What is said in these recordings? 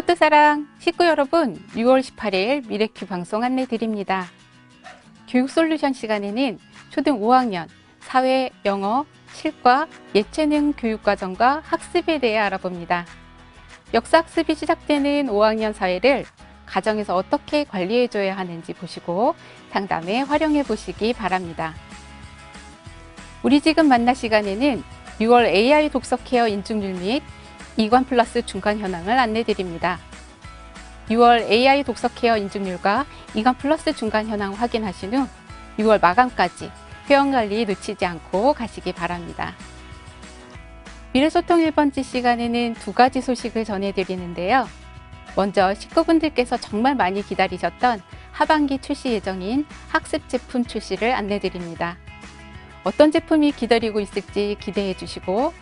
뜻뜻사랑 식구 여러분, 6월 18일 미래큐 방송 안내 드립니다. 교육솔루션 시간에는 초등 5학년 사회, 영어, 실과, 예체능 교육과정과 학습에 대해 알아봅니다. 역사학습이 시작되는 5학년 사회를 가정에서 어떻게 관리해줘야 하는지 보시고 상담에 활용해 보시기 바랍니다. 우리 지금 만나 시간에는 6월 AI 독서 케어 인증률 및 이관 플러스 중간 현황을 안내 드립니다. 6월 AI 독서 케어 인증률과 이관 플러스 중간 현황 확인하신 후 6월 마감까지 회원관리 놓치지 않고 가시기 바랍니다. 미래소통 1번지 시간에는 두 가지 소식을 전해드리는데요. 먼저 식구분들께서 정말 많이 기다리셨던 하반기 출시 예정인 학습 제품 출시를 안내드립니다. 어떤 제품이 기다리고 있을지 기대해 주시고,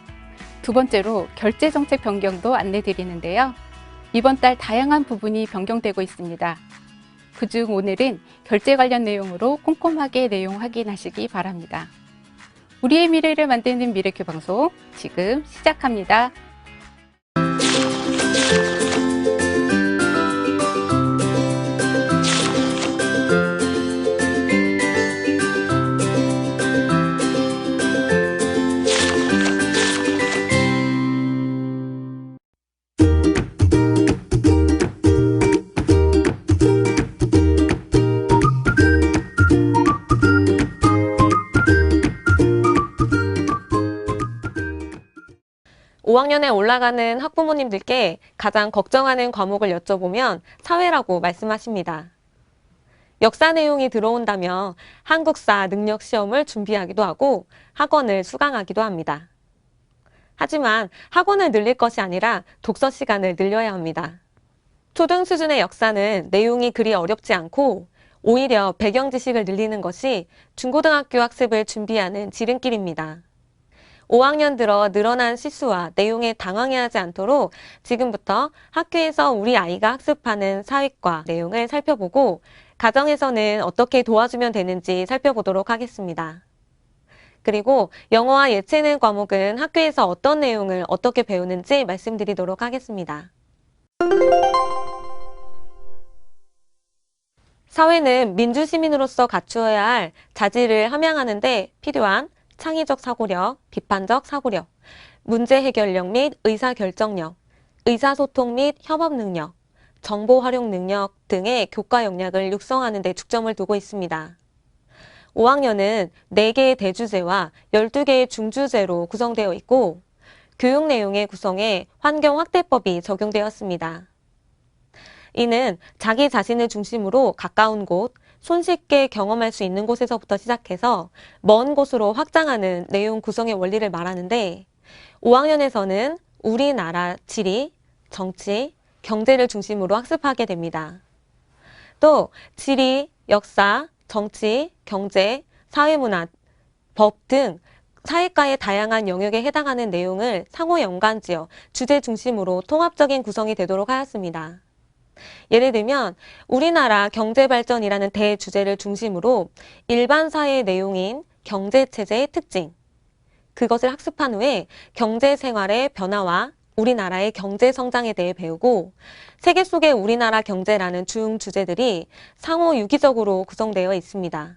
두 번째로 결제 정책 변경도 안내드리는데요. 이번 달 다양한 부분이 변경되고 있습니다. 그중 오늘은 결제 관련 내용으로 꼼꼼하게 내용 확인하시기 바랍니다. 우리의 미래를 만드는 미래큐 방송 지금 시작합니다. (5학년에) 올라가는 학부모님들께 가장 걱정하는 과목을 여쭤보면 사회라고 말씀하십니다. 역사 내용이 들어온다며 한국사 능력 시험을 준비하기도 하고 학원을 수강하기도 합니다. 하지만 학원을 늘릴 것이 아니라 독서 시간을 늘려야 합니다. 초등 수준의 역사는 내용이 그리 어렵지 않고 오히려 배경 지식을 늘리는 것이 중고등학교 학습을 준비하는 지름길입니다. 5학년 들어 늘어난 실수와 내용에 당황해하지 않도록 지금부터 학교에서 우리 아이가 학습하는 사회과 내용을 살펴보고 가정에서는 어떻게 도와주면 되는지 살펴보도록 하겠습니다. 그리고 영어와 예체능 과목은 학교에서 어떤 내용을 어떻게 배우는지 말씀드리도록 하겠습니다. 사회는 민주시민으로서 갖추어야 할 자질을 함양하는 데 필요한 창의적 사고력, 비판적 사고력, 문제 해결력 및 의사결정력, 의사소통 및 협업 능력, 정보 활용 능력 등의 교과 역량을 육성하는 데 중점을 두고 있습니다. 5학년은 4개의 대주제와 12개의 중주제로 구성되어 있고 교육 내용의 구성에 환경확대법이 적용되었습니다. 이는 자기 자신을 중심으로 가까운 곳, 손쉽게 경험할 수 있는 곳에서부터 시작해서 먼 곳으로 확장하는 내용 구성의 원리를 말하는데 5학년에서는 우리나라 지리, 정치, 경제를 중심으로 학습하게 됩니다. 또 지리, 역사, 정치, 경제, 사회문화, 법 등 사회과의 다양한 영역에 해당하는 내용을 상호 연관지어 주제 중심으로 통합적인 구성이 되도록 하였습니다. 예를 들면 우리나라 경제발전이라는 대주제를 중심으로 일반 사회의 내용인 경제체제의 특징, 그것을 학습한 후에 경제생활의 변화와 우리나라의 경제성장에 대해 배우고 세계 속의 우리나라 경제라는 중주제들이 상호 유기적으로 구성되어 있습니다.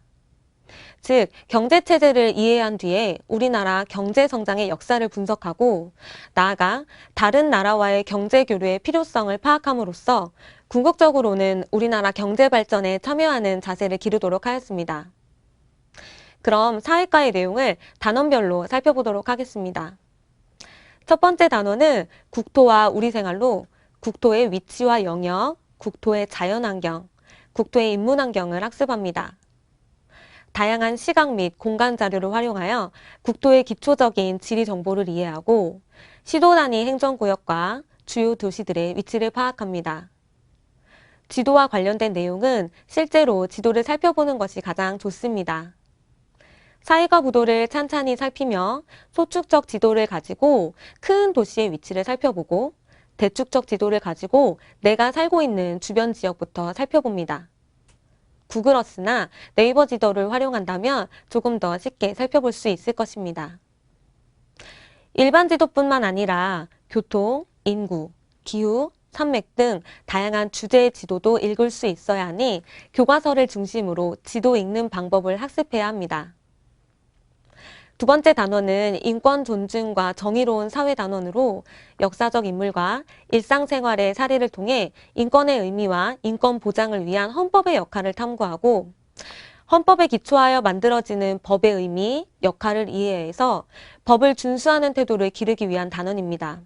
즉, 경제체제를 이해한 뒤에 우리나라 경제성장의 역사를 분석하고 나아가 다른 나라와의 경제교류의 필요성을 파악함으로써 궁극적으로는 우리나라 경제발전에 참여하는 자세를 기르도록 하였습니다. 그럼 사회과의 내용을 단원별로 살펴보도록 하겠습니다. 첫 번째 단원은 국토와 우리 생활로 국토의 위치와 영역, 국토의 자연환경, 국토의 인문환경을 학습합니다. 다양한 시각 및 공간 자료를 활용하여 국토의 기초적인 지리 정보를 이해하고 시도 단위 행정구역과 주요 도시들의 위치를 파악합니다. 지도와 관련된 내용은 실제로 지도를 살펴보는 것이 가장 좋습니다. 사회과 부도를 찬찬히 살피며 소축적 지도를 가지고 큰 도시의 위치를 살펴보고 대축적 지도를 가지고 내가 살고 있는 주변 지역부터 살펴봅니다. 구글어스나 네이버 지도를 활용한다면 조금 더 쉽게 살펴볼 수 있을 것입니다. 일반 지도뿐만 아니라 교통, 인구, 기후, 산맥 등 다양한 주제의 지도도 읽을 수 있어야 하니 교과서를 중심으로 지도 읽는 방법을 학습해야 합니다. 두 번째 단원은 인권 존중과 정의로운 사회 단원으로 역사적 인물과 일상생활의 사례를 통해 인권의 의미와 인권 보장을 위한 헌법의 역할을 탐구하고 헌법에 기초하여 만들어지는 법의 의미, 역할을 이해해서 법을 준수하는 태도를 기르기 위한 단원입니다.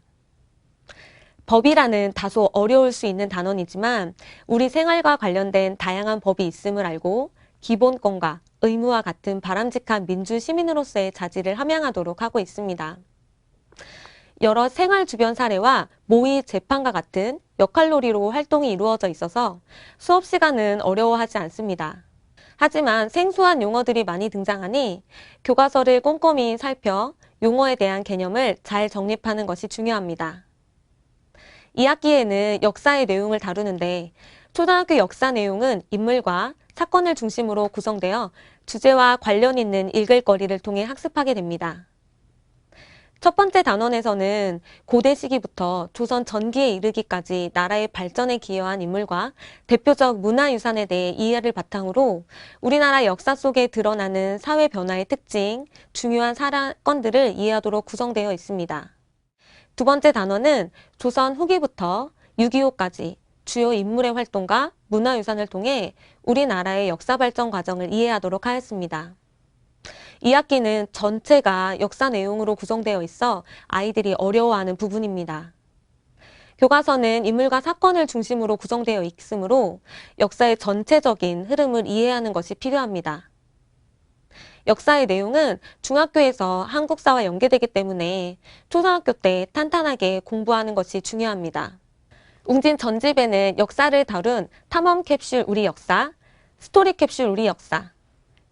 법이라는 다소 어려울 수 있는 단원이지만 우리 생활과 관련된 다양한 법이 있음을 알고 기본권과 의무와 같은 바람직한 민주 시민으로서의 자질을 함양하도록 하고 있습니다. 여러 생활 주변 사례와 모의 재판과 같은 역할놀이로 활동이 이루어져 있어서 수업 시간은 어려워하지 않습니다. 하지만 생소한 용어들이 많이 등장하니 교과서를 꼼꼼히 살펴 용어에 대한 개념을 잘 정립하는 것이 중요합니다. 2학기에는 역사의 내용을 다루는데 초등학교 역사 내용은 인물과 사건을 중심으로 구성되어 주제와 관련 있는 읽을거리를 통해 학습하게 됩니다. 첫 번째 단원에서는 고대 시기부터 조선 전기에 이르기까지 나라의 발전에 기여한 인물과 대표적 문화유산에 대해 이해를 바탕으로 우리나라 역사 속에 드러나는 사회 변화의 특징, 중요한 사건들을 이해하도록 구성되어 있습니다. 두 번째 단원은 조선 후기부터 6.25까지 주요 인물의 활동과 문화유산을 통해 우리나라의 역사 발전 과정을 이해하도록 하였습니다. 2학기는 전체가 역사 내용으로 구성되어 있어 아이들이 어려워하는 부분입니다. 교과서는 인물과 사건을 중심으로 구성되어 있으므로 역사의 전체적인 흐름을 이해하는 것이 필요합니다. 역사의 내용은 중학교에서 한국사와 연계되기 때문에 초등학교 때 탄탄하게 공부하는 것이 중요합니다. 웅진 전집에는 역사를 다룬 탐험 캡슐 우리 역사, 스토리 캡슐 우리 역사,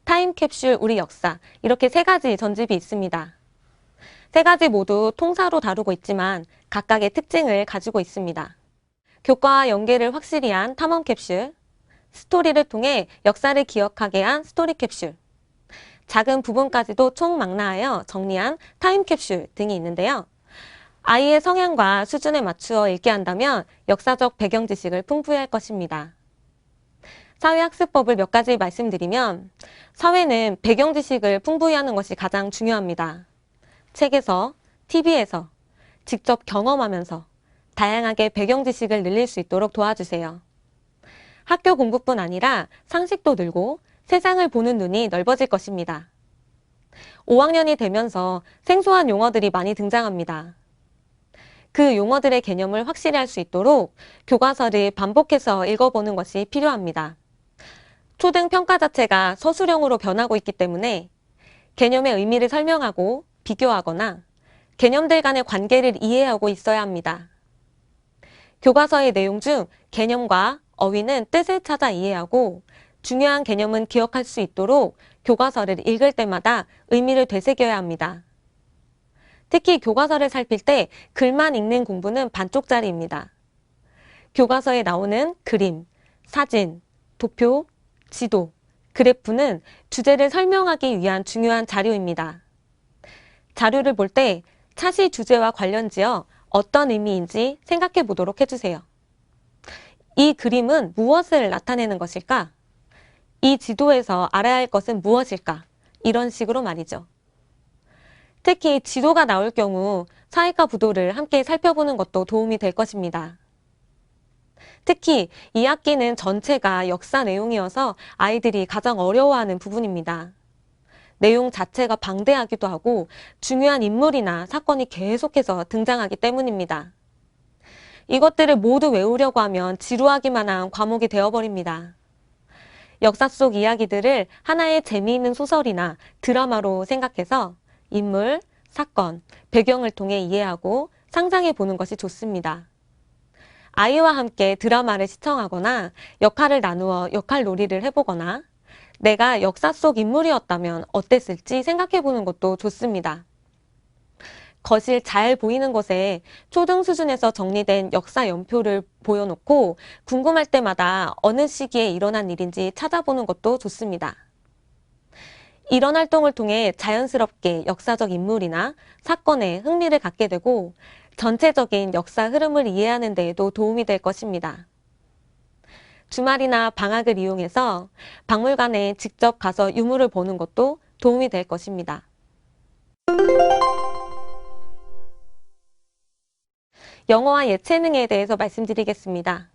타임 캡슐 우리 역사 이렇게 세 가지 전집이 있습니다. 세 가지 모두 통사로 다루고 있지만 각각의 특징을 가지고 있습니다. 교과와 연계를 확실히 한 탐험 캡슐, 스토리를 통해 역사를 기억하게 한 스토리 캡슐, 작은 부분까지도 총망라하여 정리한 타임 캡슐 등이 있는데요. 아이의 성향과 수준에 맞추어 읽게 한다면 역사적 배경 지식을 풍부히 할 것입니다. 사회학습법을 몇 가지 말씀드리면 사회는 배경 지식을 풍부히 하는 것이 가장 중요합니다. 책에서, TV에서, 직접 경험하면서 다양하게 배경 지식을 늘릴 수 있도록 도와주세요. 학교 공부뿐 아니라 상식도 늘고 세상을 보는 눈이 넓어질 것입니다. 5학년이 되면서 생소한 용어들이 많이 등장합니다. 그 용어들의 개념을 확실히 할 수 있도록 교과서를 반복해서 읽어보는 것이 필요합니다. 초등 평가 자체가 서술형으로 변하고 있기 때문에 개념의 의미를 설명하고 비교하거나 개념들 간의 관계를 이해하고 있어야 합니다. 교과서의 내용 중 개념과 어휘는 뜻을 찾아 이해하고 중요한 개념은 기억할 수 있도록 교과서를 읽을 때마다 의미를 되새겨야 합니다. 특히 교과서를 살필 때 글만 읽는 공부는 반쪽짜리입니다. 교과서에 나오는 그림, 사진, 도표, 지도, 그래프는 주제를 설명하기 위한 중요한 자료입니다. 자료를 볼 때 차시 주제와 관련지어 어떤 의미인지 생각해 보도록 해주세요. 이 그림은 무엇을 나타내는 것일까? 이 지도에서 알아야 할 것은 무엇일까? 이런 식으로 말이죠. 특히 지도가 나올 경우 사회과 부도를 함께 살펴보는 것도 도움이 될 것입니다. 특히 2학기는 전체가 역사 내용이어서 아이들이 가장 어려워하는 부분입니다. 내용 자체가 방대하기도 하고 중요한 인물이나 사건이 계속해서 등장하기 때문입니다. 이것들을 모두 외우려고 하면 지루하기만 한 과목이 되어버립니다. 역사 속 이야기들을 하나의 재미있는 소설이나 드라마로 생각해서 인물, 사건, 배경을 통해 이해하고 상상해 보는 것이 좋습니다. 아이와 함께 드라마를 시청하거나 역할을 나누어 역할 놀이를 해보거나 내가 역사 속 인물이었다면 어땠을지 생각해 보는 것도 좋습니다. 거실 잘 보이는 곳에 초등 수준에서 정리된 역사 연표를 보여놓고 궁금할 때마다 어느 시기에 일어난 일인지 찾아보는 것도 좋습니다. 이런 활동을 통해 자연스럽게 역사적 인물이나 사건에 흥미를 갖게 되고 전체적인 역사 흐름을 이해하는 데에도 도움이 될 것입니다. 주말이나 방학을 이용해서 박물관에 직접 가서 유물을 보는 것도 도움이 될 것입니다. 영어와 예체능에 대해서 말씀드리겠습니다.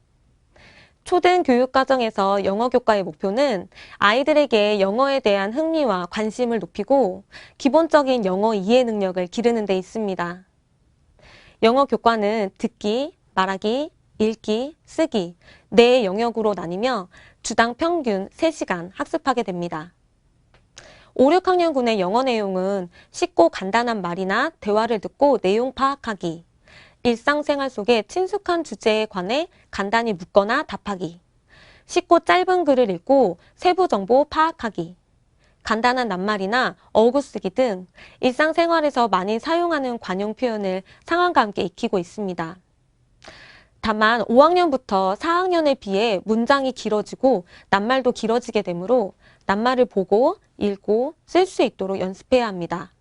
초등 교육 과정에서 영어 교과의 목표는 아이들에게 영어에 대한 흥미와 관심을 높이고 기본적인 영어 이해 능력을 기르는 데 있습니다. 영어 교과는 듣기, 말하기, 읽기, 쓰기, 네 영역으로 나뉘며 주당 평균 3시간 학습하게 됩니다. 5, 6학년군의 영어 내용은 쉽고 간단한 말이나 대화를 듣고 내용 파악하기, 일상생활 속의 친숙한 주제에 관해 간단히 묻거나 답하기, 쉽고 짧은 글을 읽고 세부 정보 파악하기, 간단한 낱말이나 어구 쓰기 등 일상생활에서 많이 사용하는 관용 표현을 상황과 함께 익히고 있습니다. 다만 5학년부터 4학년에 비해 문장이 길어지고 낱말도 길어지게 되므로 낱말을 보고 읽고 쓸 수 있도록 연습해야 합니다.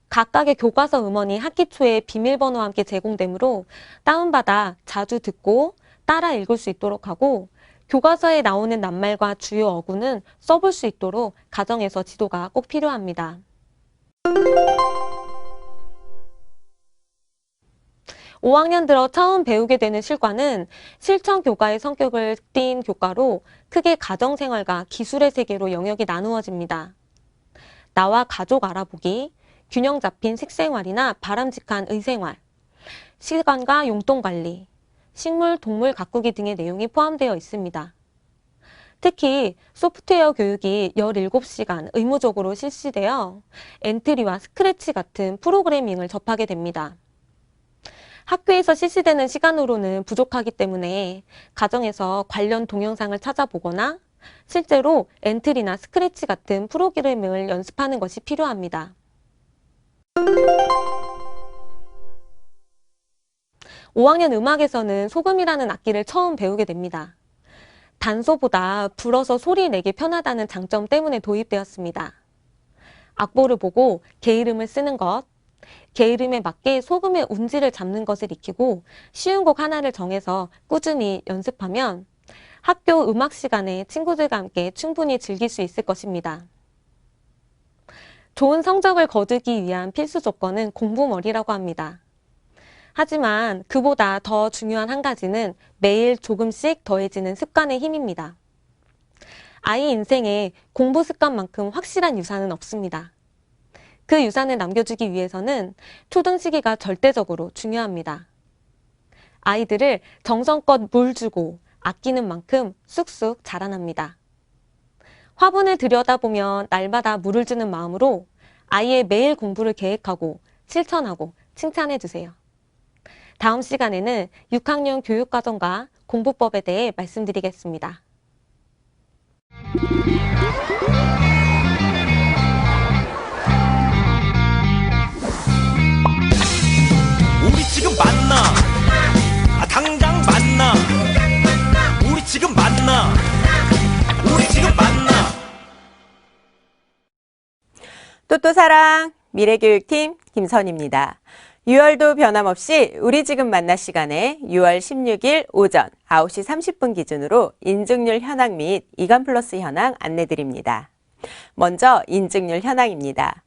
각각의 교과서 음원이 학기 초에 비밀번호와 함께 제공되므로 다운받아 자주 듣고 따라 읽을 수 있도록 하고 교과서에 나오는 낱말과 주요 어구는 써볼 수 있도록 가정에서 지도가 꼭 필요합니다. 5학년 들어 처음 배우게 되는 실과는 실천 교과의 성격을 띈 교과로 크게 가정생활과 기술의 세계로 영역이 나누어집니다. 나와 가족 알아보기, 균형 잡힌 식생활이나 바람직한 의생활, 시간과 용돈 관리, 식물, 동물 가꾸기 등의 내용이 포함되어 있습니다. 특히 소프트웨어 교육이 17시간 의무적으로 실시되어 엔트리와 스크래치 같은 프로그래밍을 접하게 됩니다. 학교에서 실시되는 시간으로는 부족하기 때문에 가정에서 관련 동영상을 찾아보거나 실제로 엔트리나 스크래치 같은 프로그래밍을 연습하는 것이 필요합니다. 5학년 음악에서는 소금이라는 악기를 처음 배우게 됩니다. 단소보다 불어서 소리 내기 편하다는 장점 때문에 도입되었습니다. 악보를 보고 개 이름을 쓰는 것, 개 이름에 맞게 소금의 운지를 잡는 것을 익히고 쉬운 곡 하나를 정해서 꾸준히 연습하면 학교 음악 시간에 친구들과 함께 충분히 즐길 수 있을 것입니다. 좋은 성적을 거두기 위한 필수 조건은 공부머리라고 합니다. 하지만 그보다 더 중요한 한 가지는 매일 조금씩 더해지는 습관의 힘입니다. 아이 인생에 공부 습관만큼 확실한 유산은 없습니다. 그 유산을 남겨주기 위해서는 초등 시기가 절대적으로 중요합니다. 아이들을 정성껏 물 주고 아끼는 만큼 쑥쑥 자라납니다. 화분을 들여다보면 날마다 물을 주는 마음으로 아이의 매일 공부를 계획하고 실천하고 칭찬해 주세요. 다음 시간에는 6학년 교육과정과 공부법에 대해 말씀드리겠습니다. 우리 지금 만나. 당장 만나. 우리 지금 만나. 우리 지금 만나. 또또사랑 미래교육팀 김선입니다. 6월도 변함없이 우리 지금 만나 시간에 6월 16일 오전 9시 30분 기준으로 인증률 현황 및 이간 플러스 현황 안내드립니다. 먼저 인증률 현황입니다.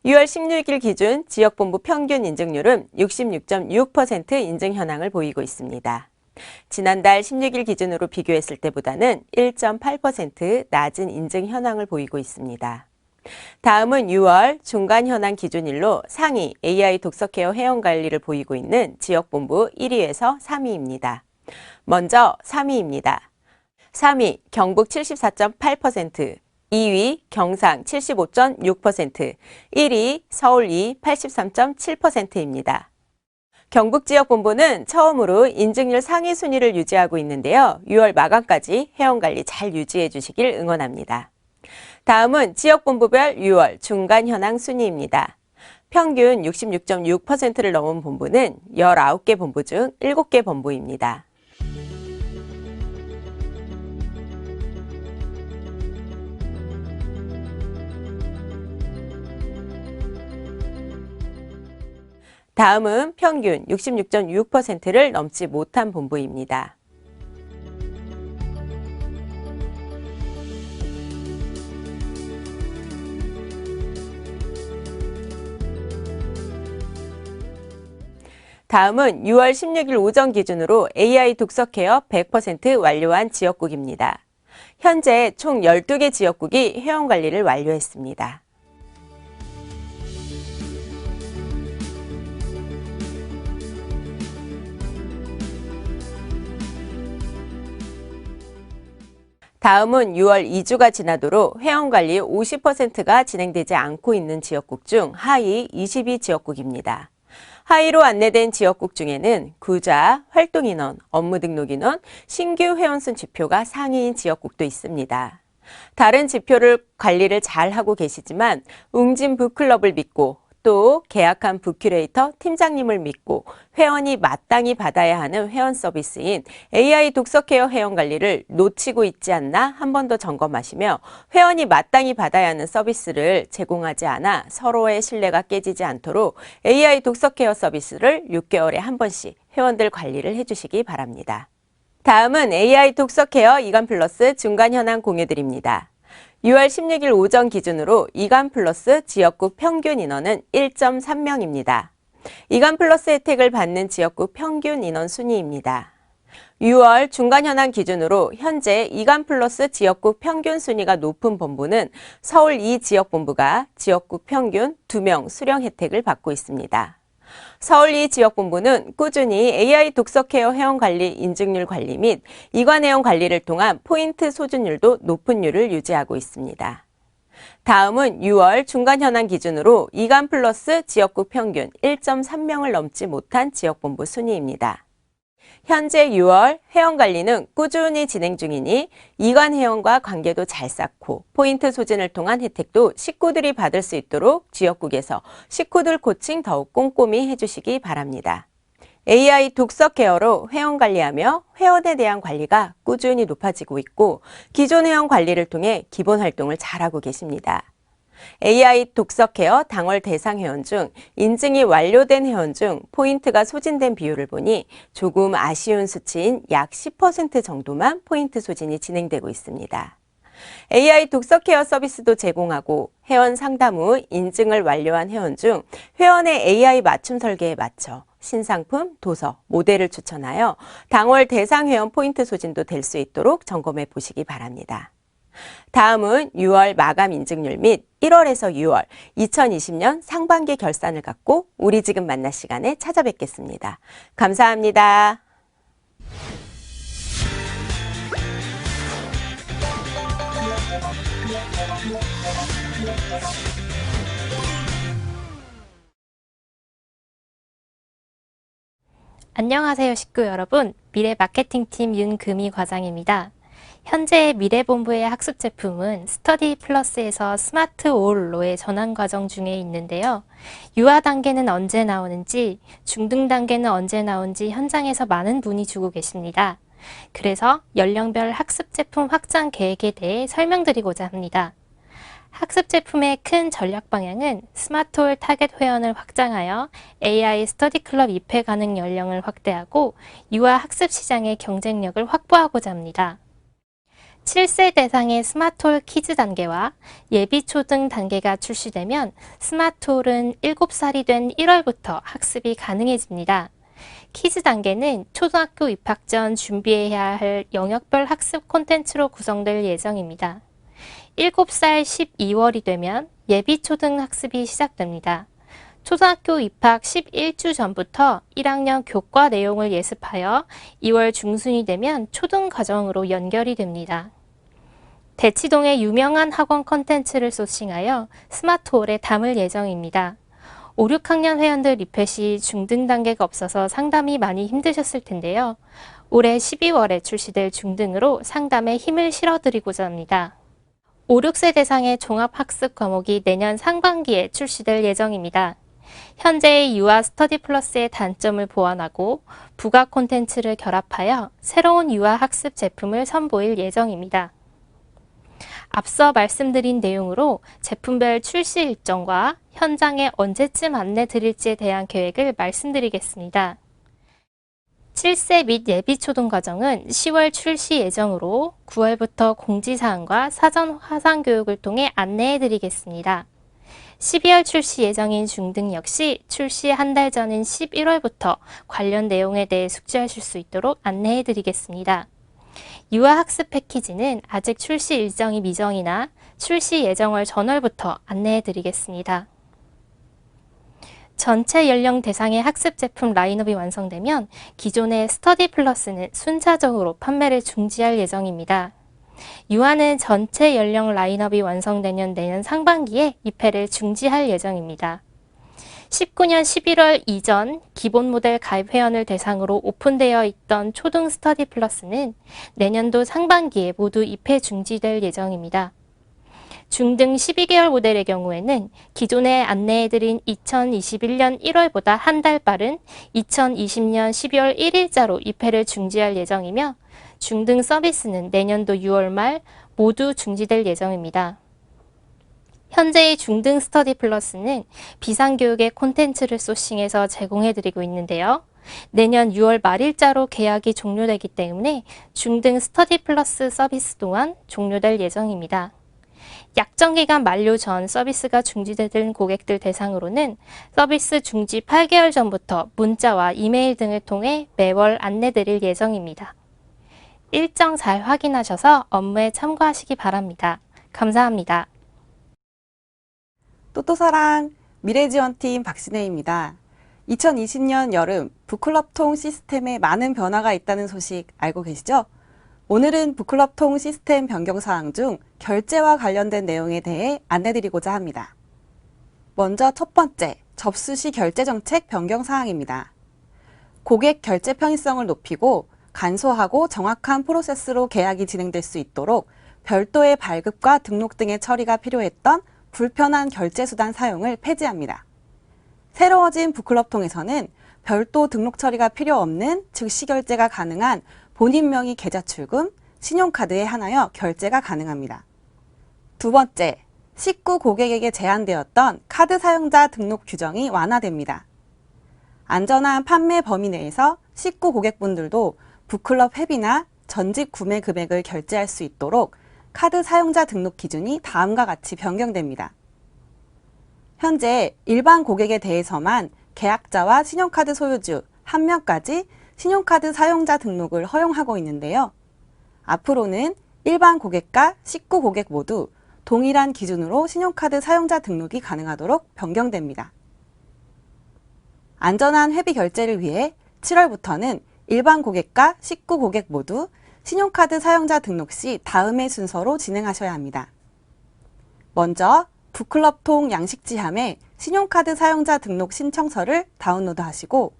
6월 16일 기준 지역본부 평균 인증률은 66.6% 인증 현황을 보이고 있습니다. 지난달 16일 기준으로 비교했을 때보다는 1.8% 낮은 인증 현황을 보이고 있습니다. 다음은 6월 중간 현황 기준일로 상위 AI 독서케어 회원관리를 보이고 있는 지역본부 1위에서 3위입니다. 먼저 3위입니다. 3위 경북 74.8%, 2위 경상 75.6%, 1위 서울 83.7%입니다. 경북 지역본부는 처음으로 인증률 상위 순위를 유지하고 있는데요. 6월 마감까지 회원관리 잘 유지해 주시길 응원합니다. 다음은 지역본부별 6월 중간 현황 순위입니다. 평균 66.6%를 넘은 본부는 19개 본부 중 7개 본부입니다. 다음은 평균 66.66%를 넘지 못한 본부입니다. 다음은 6월 16일 오전 기준으로 AI 독서 케어 100% 완료한 지역국입니다. 현재 총 12개 지역국이 회원관리를 완료했습니다. 다음은 6월 2주가 지나도록 회원관리 50%가 진행되지 않고 있는 지역국 중 하위 22지역국입니다. 하위로 안내된 지역국 중에는 구자, 활동인원, 업무 등록인원, 신규 회원수 지표가 상위인 지역국도 있습니다. 다른 지표를 관리를 잘하고 계시지만 웅진 북클럽을 믿고 또 계약한 북큐레이터 팀장님을 믿고 회원이 마땅히 받아야 하는 회원 서비스인 AI 독서케어 회원관리를 놓치고 있지 않나 한 번 더 점검하시며 회원이 마땅히 받아야 하는 서비스를 제공하지 않아 서로의 신뢰가 깨지지 않도록 AI 독서케어 서비스를 6개월에 한 번씩 회원들 관리를 해주시기 바랍니다. 다음은 AI 독서케어 이관 플러스 중간 현황 공유드립니다. 6월 16일 오전 기준으로 이관 플러스 지역국 평균 인원은 1.3명입니다. 이관 플러스 혜택을 받는 지역국 평균 인원 순위입니다. 6월 중간 현황 기준으로 현재 이관 플러스 지역국 평균 순위가 높은 본부는 서울 2지역본부가 지역국 평균 2명 수령 혜택을 받고 있습니다. 서울 2지역본부는 꾸준히 AI 독서케어 회원관리 인증률 관리 및 이관 회원 관리를 통한 포인트 소진율도 높은 율을 유지하고 있습니다. 다음은 6월 중간 현황 기준으로 이관 플러스 지역국 평균 1.3명을 넘지 못한 지역본부 순위입니다. 현재 6월 회원관리는 꾸준히 진행 중이니 이관 회원과 관계도 잘 쌓고 포인트 소진을 통한 혜택도 식구들이 받을 수 있도록 지역국에서 식구들 코칭 더욱 꼼꼼히 해주시기 바랍니다. AI 독서 케어로 회원 관리하며 회원에 대한 관리가 꾸준히 높아지고 있고 기존 회원 관리를 통해 기본 활동을 잘하고 계십니다. AI 독서 케어 당월 대상 회원 중 인증이 완료된 회원 중 포인트가 소진된 비율을 보니 조금 아쉬운 수치인 약 10% 정도만 포인트 소진이 진행되고 있습니다. AI 독서 케어 서비스도 제공하고 회원 상담 후 인증을 완료한 회원 중 회원의 AI 맞춤 설계에 맞춰 신상품, 도서, 모델을 추천하여 당월 대상 회원 포인트 소진도 될 수 있도록 점검해 보시기 바랍니다. 다음은 6월 마감 인증률 및 1월에서 6월 2020년 상반기 결산을 갖고 우리 지금 만날 시간에 찾아뵙겠습니다. 감사합니다. 안녕하세요, 식구 여러분. 미래 마케팅팀 윤금희 과장입니다. 현재 미래본부의 학습 제품은 스터디 플러스에서 스마트 올로의 전환 과정 중에 있는데요. 유아 단계는 언제 나오는지, 중등 단계는 언제 나오는지 현장에서 많은 문의 주고 계십니다. 그래서 연령별 학습 제품 확장 계획에 대해 설명드리고자 합니다. 학습 제품의 큰 전략 방향은 스마트홀 타겟 회원을 확장하여 AI 스터디 클럽 입회 가능 연령을 확대하고 유아 학습 시장의 경쟁력을 확보하고자 합니다. 7세 대상의 스마트홀 키즈 단계와 예비 초등 단계가 출시되면 스마트홀은 7살이 된 1월부터 학습이 가능해집니다. 키즈 단계는 초등학교 입학 전 준비해야 할 영역별 학습 콘텐츠로 구성될 예정입니다. 7살 12월이 되면 예비 초등 학습이 시작됩니다. 초등학교 입학 11주 전부터 1학년 교과 내용을 예습하여 2월 중순이 되면 초등 과정으로 연결이 됩니다. 대치동의 유명한 학원 콘텐츠를 소싱하여 스마트홀에 담을 예정입니다. 5, 6학년 회원들 입회 시 중등 단계가 없어서 상담이 많이 힘드셨을 텐데요. 올해 12월에 출시될 중등으로 상담에 힘을 실어드리고자 합니다. 5, 6세 대상의 종합학습 과목이 내년 상반기에 출시될 예정입니다. 현재의 유아 스터디 플러스의 단점을 보완하고 부가 콘텐츠를 결합하여 새로운 유아 학습 제품을 선보일 예정입니다. 앞서 말씀드린 내용으로 제품별 출시 일정과 현장에 언제쯤 안내 드릴지에 대한 계획을 말씀드리겠습니다. 7세 및 예비초등 과정은 10월 출시 예정으로 9월부터 공지사항과 사전 화상 교육을 통해 안내해 드리겠습니다. 12월 출시 예정인 중등 역시 출시 한 달 전인 11월부터 관련 내용에 대해 숙지하실 수 있도록 안내해 드리겠습니다. 유아학습 패키지는 아직 출시 일정이 미정이나 출시 예정월 전월부터 안내해 드리겠습니다. 전체 연령 대상의 학습 제품 라인업이 완성되면 기존의 스터디 플러스는 순차적으로 판매를 중지할 예정입니다. 유아는 전체 연령 라인업이 완성되는 내년 상반기에 입회를 중지할 예정입니다. 19년 11월 이전 기본 모델 가입 회원을 대상으로 오픈되어 있던 초등 스터디 플러스는 내년도 상반기에 모두 입회 중지될 예정입니다. 중등 12개월 모델의 경우에는 기존에 안내해드린 2021년 1월보다 한 달 빠른 2020년 12월 1일자로 입회를 중지할 예정이며 중등 서비스는 내년도 6월 말 모두 중지될 예정입니다. 현재의 중등 스터디 플러스는 비상교육의 콘텐츠를 소싱해서 제공해드리고 있는데요. 내년 6월 말일자로 계약이 종료되기 때문에 중등 스터디 플러스 서비스 또한 종료될 예정입니다. 약정기간 만료 전 서비스가 중지되는 고객들 대상으로는 서비스 중지 8개월 전부터 문자와 이메일 등을 통해 매월 안내드릴 예정입니다. 일정 잘 확인하셔서 업무에 참고하시기 바랍니다. 감사합니다. 또또사랑 미래지원팀 박신혜입니다. 2020년 여름 북클럽통 시스템에 많은 변화가 있다는 소식 알고 계시죠? 오늘은 북클럽통 시스템 변경사항 중 결제와 관련된 내용에 대해 안내드리고자 합니다. 먼저 첫 번째, 접수 시 결제 정책 변경사항입니다. 고객 결제 편의성을 높이고 간소하고 정확한 프로세스로 계약이 진행될 수 있도록 별도의 발급과 등록 등의 처리가 필요했던 불편한 결제 수단 사용을 폐지합니다. 새로워진 북클럽통에서는 별도 등록 처리가 필요 없는 즉시 결제가 가능한 본인 명의 계좌 출금, 신용카드에 한하여 결제가 가능합니다. 두 번째, 식구 고객에게 제한되었던 카드 사용자 등록 규정이 완화됩니다. 안전한 판매 범위 내에서 식구 고객분들도 북클럽 앱이나 전직 구매 금액을 결제할 수 있도록 카드 사용자 등록 기준이 다음과 같이 변경됩니다. 현재 일반 고객에 대해서만 계약자와 신용카드 소유주 1명까지 신용카드 사용자 등록을 허용하고 있는데요. 앞으로는 일반 고객과 식구 고객 모두 동일한 기준으로 신용카드 사용자 등록이 가능하도록 변경됩니다. 안전한 회비 결제를 위해 7월부터는 일반 고객과 식구 고객 모두 신용카드 사용자 등록 시 다음의 순서로 진행하셔야 합니다. 먼저 북클럽통 양식지함에 신용카드 사용자 등록 신청서를 다운로드 하시고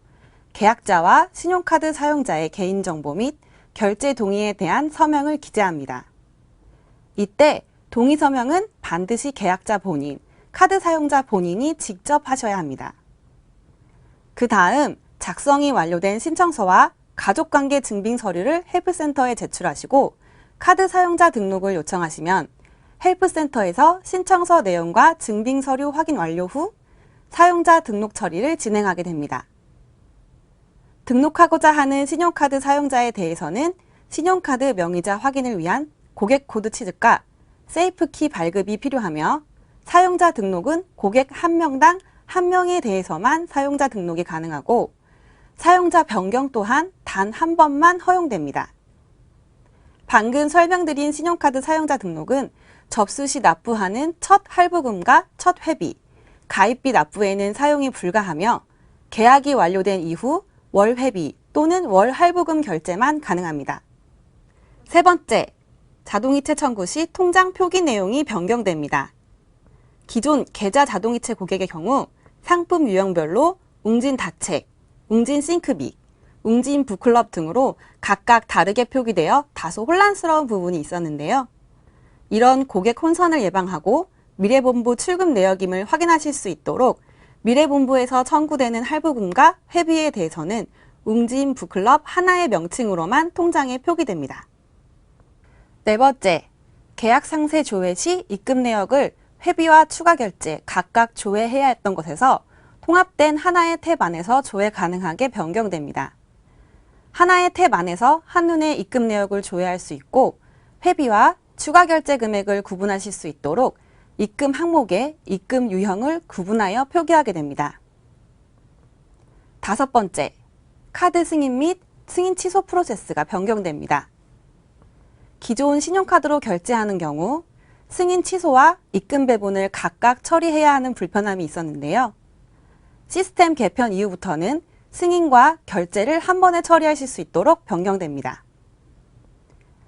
계약자와 신용카드 사용자의 개인정보 및 결제 동의에 대한 서명을 기재합니다. 이때 동의 서명은 반드시 계약자 본인, 카드 사용자 본인이 직접 하셔야 합니다. 그 다음 작성이 완료된 신청서와 가족관계 증빙 서류를 헬프센터에 제출하시고 카드 사용자 등록을 요청하시면 헬프센터에서 신청서 내용과 증빙 서류 확인 완료 후 사용자 등록 처리를 진행하게 됩니다. 등록하고자 하는 신용카드 사용자에 대해서는 신용카드 명의자 확인을 위한 고객 코드 취득과 세이프키 발급이 필요하며 사용자 등록은 고객 1명당 1명에 대해서만 사용자 등록이 가능하고 사용자 변경 또한 단 한 번만 허용됩니다. 방금 설명드린 신용카드 사용자 등록은 접수 시 납부하는 첫 할부금과 첫 회비, 가입비 납부에는 사용이 불가하며 계약이 완료된 이후 월 회비 또는 월 할부금 결제만 가능합니다. 세 번째, 자동이체 청구 시 통장 표기 내용이 변경됩니다. 기존 계좌 자동이체 고객의 경우 상품 유형별로 웅진 다책, 웅진 싱크빅, 웅진 북클럽 등으로 각각 다르게 표기되어 다소 혼란스러운 부분이 있었는데요. 이런 고객 혼선을 예방하고 미래본부 출금 내역임을 확인하실 수 있도록 미래본부에서 청구되는 할부금과 회비에 대해서는 웅진 북클럽 하나의 명칭으로만 통장에 표기됩니다. 네 번째, 계약 상세 조회 시 입금 내역을 회비와 추가 결제 각각 조회해야 했던 것에서 통합된 하나의 탭 안에서 조회 가능하게 변경됩니다. 하나의 탭 안에서 한눈에 입금 내역을 조회할 수 있고 회비와 추가 결제 금액을 구분하실 수 있도록 입금 항목에 입금 유형을 구분하여 표기하게 됩니다. 5번째, 카드 승인 및 승인 취소 프로세스가 변경됩니다. 기존 신용카드로 결제하는 경우 승인 취소와 입금 배분을 각각 처리해야 하는 불편함이 있었는데요. 시스템 개편 이후부터는 승인과 결제를 한 번에 처리하실 수 있도록 변경됩니다.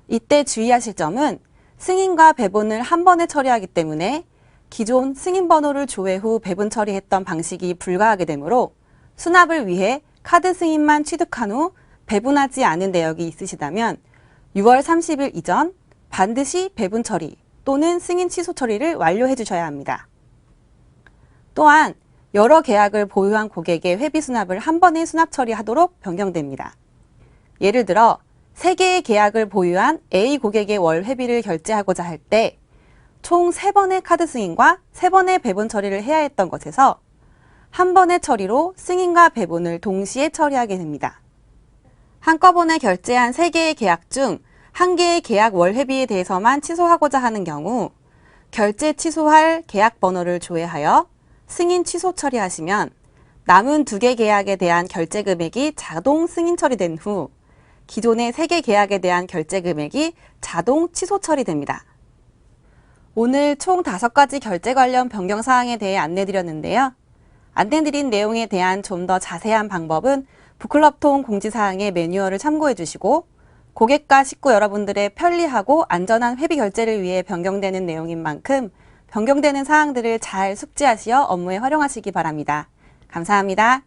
이때 주의하실 점은 승인과 배분을 한 번에 처리하기 때문에 기존 승인 번호를 조회 후 배분 처리했던 방식이 불가하게 되므로 수납을 위해 카드 승인만 취득한 후 배분하지 않은 내역이 있으시다면 6월 30일 이전 반드시 배분 처리 또는 승인 취소 처리를 완료해 주셔야 합니다. 또한 여러 계약을 보유한 고객의 회비 수납을 한 번에 수납 처리하도록 변경됩니다. 예를 들어 3개의 계약을 보유한 A 고객의 월 회비를 결제하고자 할 때 총 3번의 카드 승인과 3번의 배분 처리를 해야 했던 것에서 한 번의 처리로 승인과 배분을 동시에 처리하게 됩니다. 한꺼번에 결제한 3개의 계약 중 1개의 계약 월 회비에 대해서만 취소하고자 하는 경우 결제 취소할 계약 번호를 조회하여 승인 취소 처리하시면 남은 2개 계약에 대한 결제 금액이 자동 승인 처리된 후 기존의 3개 계약에 대한 결제 금액이 자동 취소 처리됩니다. 오늘 총 5가지 결제 관련 변경 사항에 대해 안내드렸는데요. 안내드린 내용에 대한 좀 더 자세한 방법은 북클럽통 공지사항의 매뉴얼을 참고해 주시고 고객과 식구 여러분들의 편리하고 안전한 회비 결제를 위해 변경되는 내용인 만큼 변경되는 사항들을 잘 숙지하시어 업무에 활용하시기 바랍니다. 감사합니다.